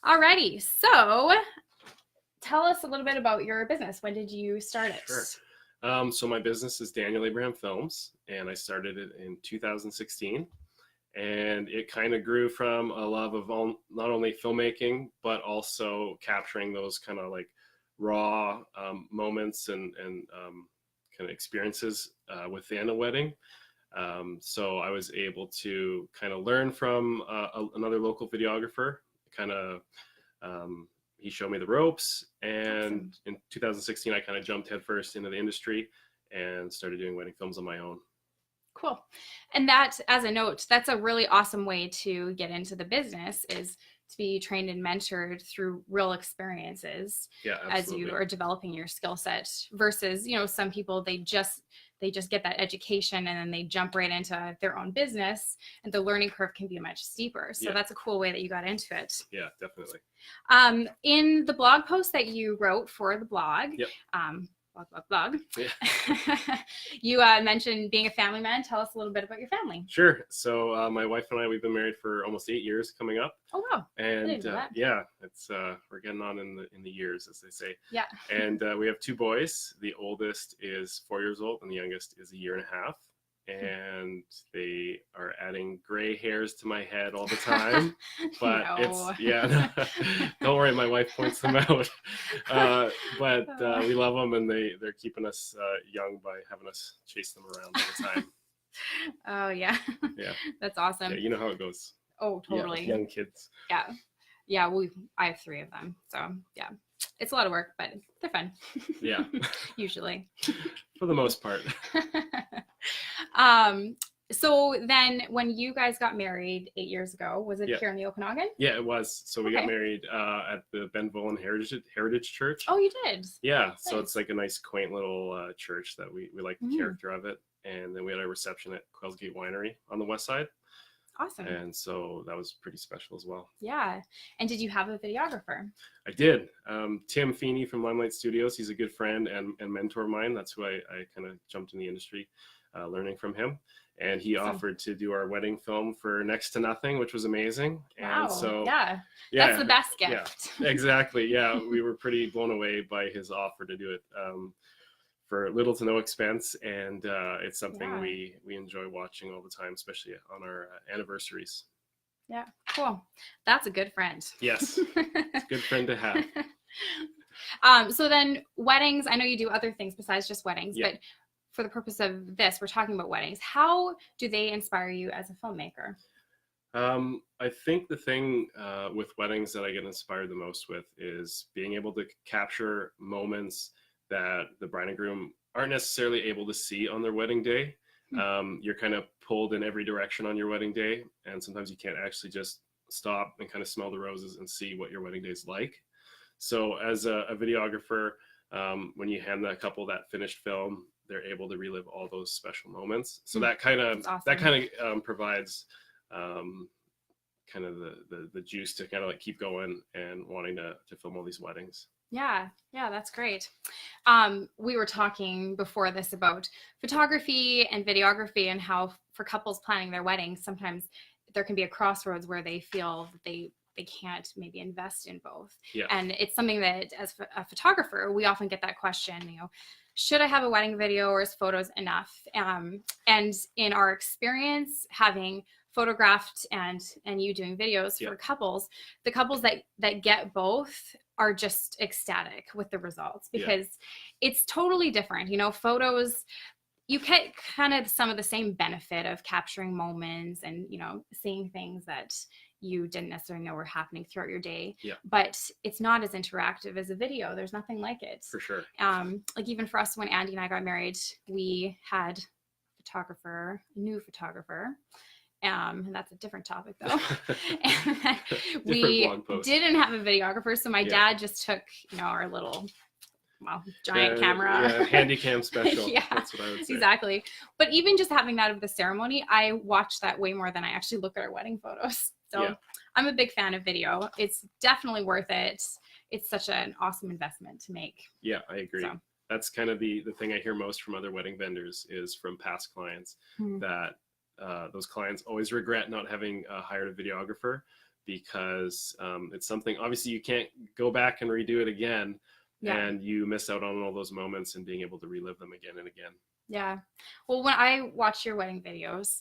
Alrighty, so tell us a little bit about your business. When did you start it? Sure. So my business is Daniel Abraham Films, and I started it in 2016. And it kind of grew from a love of not only filmmaking, but also capturing those kind of like raw moments and kind of experiences within a wedding. So I was able to kind of learn from another local videographer, kind of he showed me the ropes, and Awesome. in 2016 I kind of jumped headfirst into the industry and started doing wedding films on my own. Cool. And that, as a note, that's a really awesome way to get into the business, is to be trained and mentored through real experiences. Yeah, as you absolutely. are developing your skill set, versus, some people, they just get that education and then they jump right into their own business, and the learning curve can be much steeper. So Yeah. that's a cool way that you got into it. Yeah, definitely. In the blog post that you wrote for the blog, Yep. blog. Yeah. You mentioned being a family man. Tell us a little bit about your family. Sure. So my wife and I, we've been married for almost 8 years coming up. Oh wow! And yeah, it's we're getting on in the years, as they say. Yeah. And we have 2 boys. The oldest is 4 years old, and the youngest is 1.5 years. And they are adding gray hairs to my head all the time, but don't worry, my wife points them out. But we love them, and they're keeping us young by having us chase them around all the time. Oh yeah. Yeah, that's awesome. Yeah, you know how it goes. Oh totally. Yeah, young kids. Yeah, I have 3 of them, so yeah, it's a lot of work, but they're fun. Yeah. Usually. For the most part. So then when you guys got married 8 years ago, was it here in the Okanagan? Yeah, it was. So we got married at the Benvolin Heritage Church. Oh, you did? Yeah, nice. So it's like a nice, quaint little church that we like the character of it. And then we had a reception at Quails Gate Winery on the west side. Awesome. And so that was pretty special as well. Yeah. And did you have a videographer? I did. Tim Feeney from Limelight Studios. He's a good friend and mentor of mine. That's who I kind of jumped in the industry learning from him. And he offered to do our wedding film for next to nothing, which was amazing. Wow. And so that's the best gift. Yeah, exactly. Yeah, we were pretty blown away by his offer to do it for little to no expense, and it's something we enjoy watching all the time, especially on our anniversaries. Yeah, cool. That's a good friend. Yes, it's a good friend to have. So then weddings, I know you do other things besides just weddings, but for the purpose of this, we're talking about weddings. How do they inspire you as a filmmaker? I think the thing with weddings that I get inspired the most with is being able to capture moments that the bride and groom aren't necessarily able to see on their wedding day. You're kind of pulled in every direction on your wedding day, and sometimes you can't actually just stop and kind of smell the roses and see what your wedding day is like. So as a videographer, when you hand that couple that finished film, they're able to relive all those special moments. So that kind of provides kind of the juice to kind of like keep going and wanting to film all these weddings. Yeah, that's great. We were talking before this about photography and videography, and how for couples planning their weddings, sometimes there can be a crossroads where they feel that they can't maybe invest in both. Yeah. And it's something that as a photographer, we often get that question, should I have a wedding video, or is photos enough? And in our experience, having photographed and you doing videos for couples, the couples that get both are just ecstatic with the results, because it's totally different. Photos, you get kind of some of the same benefit of capturing moments and, seeing things that you didn't necessarily know were happening throughout your day. But it's not as interactive as a video. There's nothing like it. For sure. Like even for us, when Andy and I got married, we had a new photographer. And that's a different topic though. And we didn't have a videographer, so my dad just took, our little giant camera. Yeah, handy cam special. That's what I would say. Exactly. But even just having that of the ceremony, I watch that way more than I actually look at our wedding photos. So I'm a big fan of video. It's definitely worth it. It's such an awesome investment to make. Yeah, I agree. So that's kind of the thing I hear most from other wedding vendors, is from past clients that those clients always regret not having hired a videographer, because it's something, obviously you can't go back and redo it again, and you miss out on all those moments and being able to relive them again and again. Yeah. Well, when I watch your wedding videos,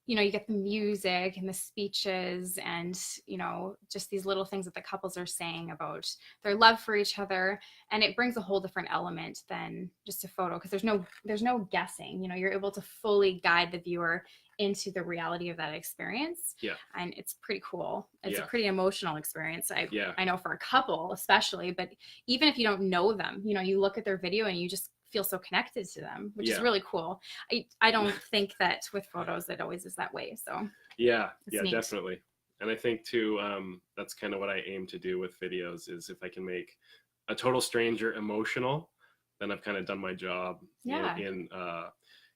you know, you get the music and the speeches and, you know, just these little things that the couples are saying about their love for each other. And it brings a whole different element than just a photo, because there's no guessing. You know, you're able to fully guide the viewer into the reality of that experience. Yeah. And it's pretty cool. It's Yeah. a pretty emotional experience. Yeah. I know for a couple especially, but even if you don't know them, you know, you look at their video and you just feel so connected to them, which is really cool. I don't think that with photos it always is that way. So yeah, neat. Definitely. And I think too, that's kind of what I aim to do with videos, is if I can make a total stranger emotional, then I've kind of done my job in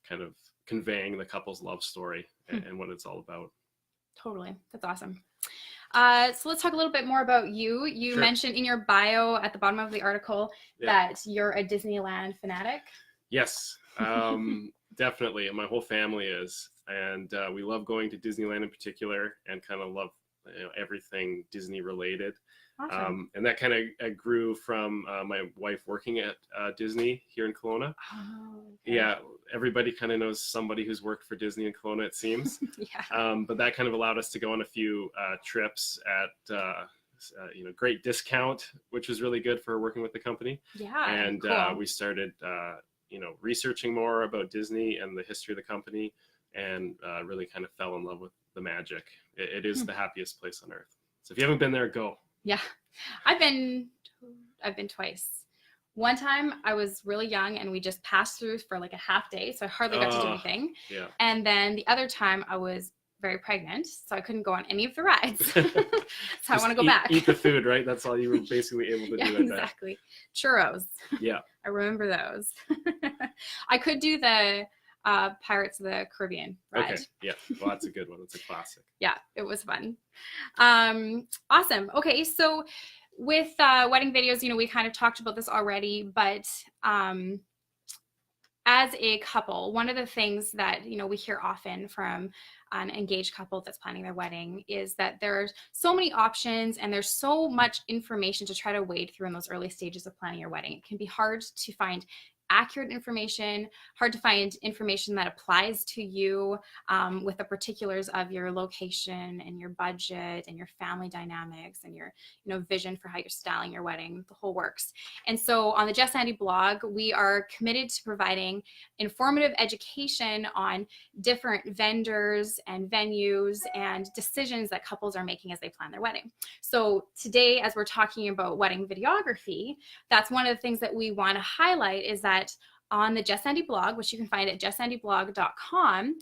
kind of conveying the couple's love story and what it's all about. Totally. That's awesome. So let's talk a little bit more about you. You mentioned in your bio at the bottom of the article that you're a Disneyland fanatic. Yes, definitely. My whole family is. And we love going to Disneyland in particular, and kind of love, you know, everything Disney related. Awesome. And that kind of grew from my wife working at Disney here in Kelowna. Oh, okay. Yeah, everybody kind of knows somebody who's worked for Disney in Kelowna, it seems. But that kind of allowed us to go on a few trips at you know, great discount, which was really good for working with the company. Yeah, and cool. We started you know, researching more about Disney and the history of the company, and really kind of fell in love with the magic. It is the happiest place on earth. So if you haven't been there, go. Yeah, I've been twice. One time I was really young and we just passed through for like a half day, so I hardly got to do anything. Yeah. And then the other time I was very pregnant, so I couldn't go on any of the rides. So I want to go back. Eat the food, right? That's all you were basically able to do. Exactly. Churros. Yeah. I remember those. I could do the Pirates of the Caribbean ride. Okay. Yeah. Well, that's a good one. It's a classic. Yeah, it was fun. Awesome. Okay, so with wedding videos, you know, we kind of talked about this already, but as a couple, one of the things that, you know, we hear often from an engaged couple that's planning their wedding is that there's so many options and there's so much information to try to wade through in those early stages of planning your wedding. It can be hard to find accurate information, hard to find information that applies to you with the particulars of your location and your budget and your family dynamics and your, you know, vision for how you're styling your wedding, the whole works. And so on the JessAndy blog, we are committed to providing informative education on different vendors and venues and decisions that couples are making as they plan their wedding. So today, as we're talking about wedding videography, that's one of the things that we want to highlight, is that on the JessAndy blog, which you can find at JessAndyblog.com,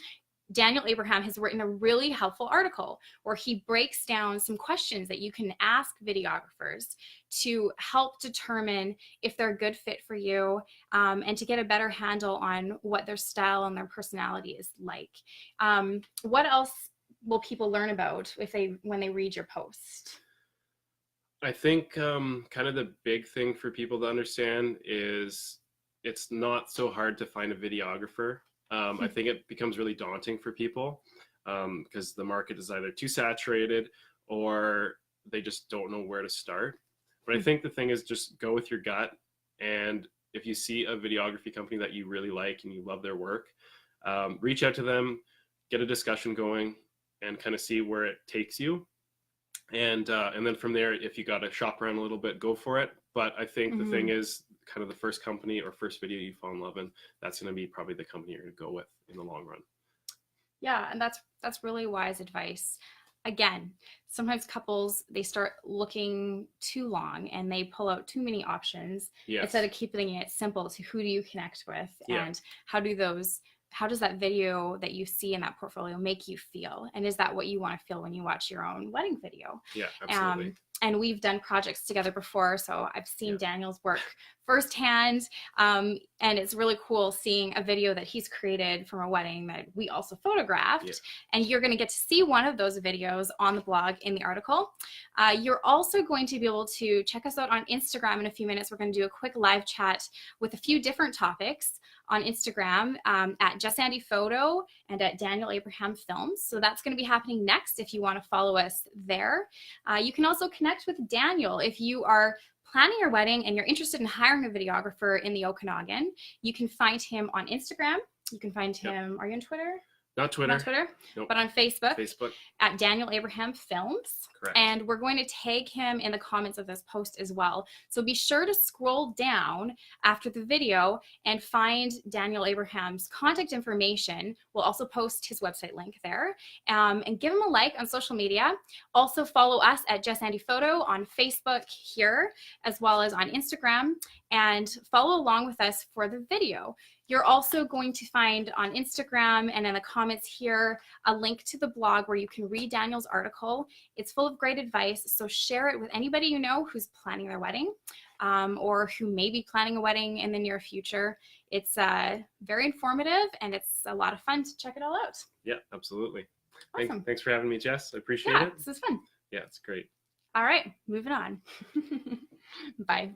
Daniel Abraham has written a really helpful article where he breaks down some questions that you can ask videographers to help determine if they're a good fit for you, and to get a better handle on what their style and their personality is like. What else will people learn about when they read your post? I think kind of the big thing for people to understand is it's not so hard to find a videographer. I think it becomes really daunting for people because the market is either too saturated or they just don't know where to start. But I think the thing is, just go with your gut. And if you see a videography company that you really like and you love their work, reach out to them, get a discussion going, and kind of see where it takes you. And then from there, if you got to shop around a little bit, go for it. But I think the thing is, kind of the first company or first video you fall in love in, that's going to be probably the company you're going to go with in the long run. Yeah, and that's really wise advice. Again, sometimes couples, they start looking too long and they pull out too many options instead of keeping it simple to who do you connect with and how does that video that you see in that portfolio make you feel? And is that what you want to feel when you watch your own wedding video? Yeah, absolutely. And we've done projects together before, so I've seen Daniel's work firsthand. And it's really cool seeing a video that he's created from a wedding that we also photographed. And you're going to get to see one of those videos on the blog in the article. You're also going to be able to check us out on Instagram in a few minutes. We're going to do a quick live chat with a few different topics. on Instagram at JessAndy Photo and at Daniel Abraham Films. So that's going to be happening next if you want to follow us there. You can also connect with Daniel if you are planning your wedding and you're interested in hiring a videographer in the Okanagan. You can find him on Instagram. You can find him, are you on Twitter? Not Twitter. Not Twitter, nope. but on Facebook. Facebook. At Daniel Abraham Films. Correct. And we're going to tag him in the comments of this post as well. So be sure to scroll down after the video and find Daniel Abraham's contact information. We'll also post his website link there. And give him a like on social media. Also follow us at JessAndy Photo on Facebook here, as well as on Instagram. And follow along with us for the video. You're also going to find on Instagram and in the comments here a link to the blog where you can read Daniel's article. It's full of great advice, so share it with anybody you know who's planning their wedding or who may be planning a wedding in the near future. It's very informative and it's a lot of fun to check it all out. Yeah, absolutely. Awesome. Thanks for having me, Jess. I appreciate it. This is fun. Yeah, it's great. All right, moving on. Bye.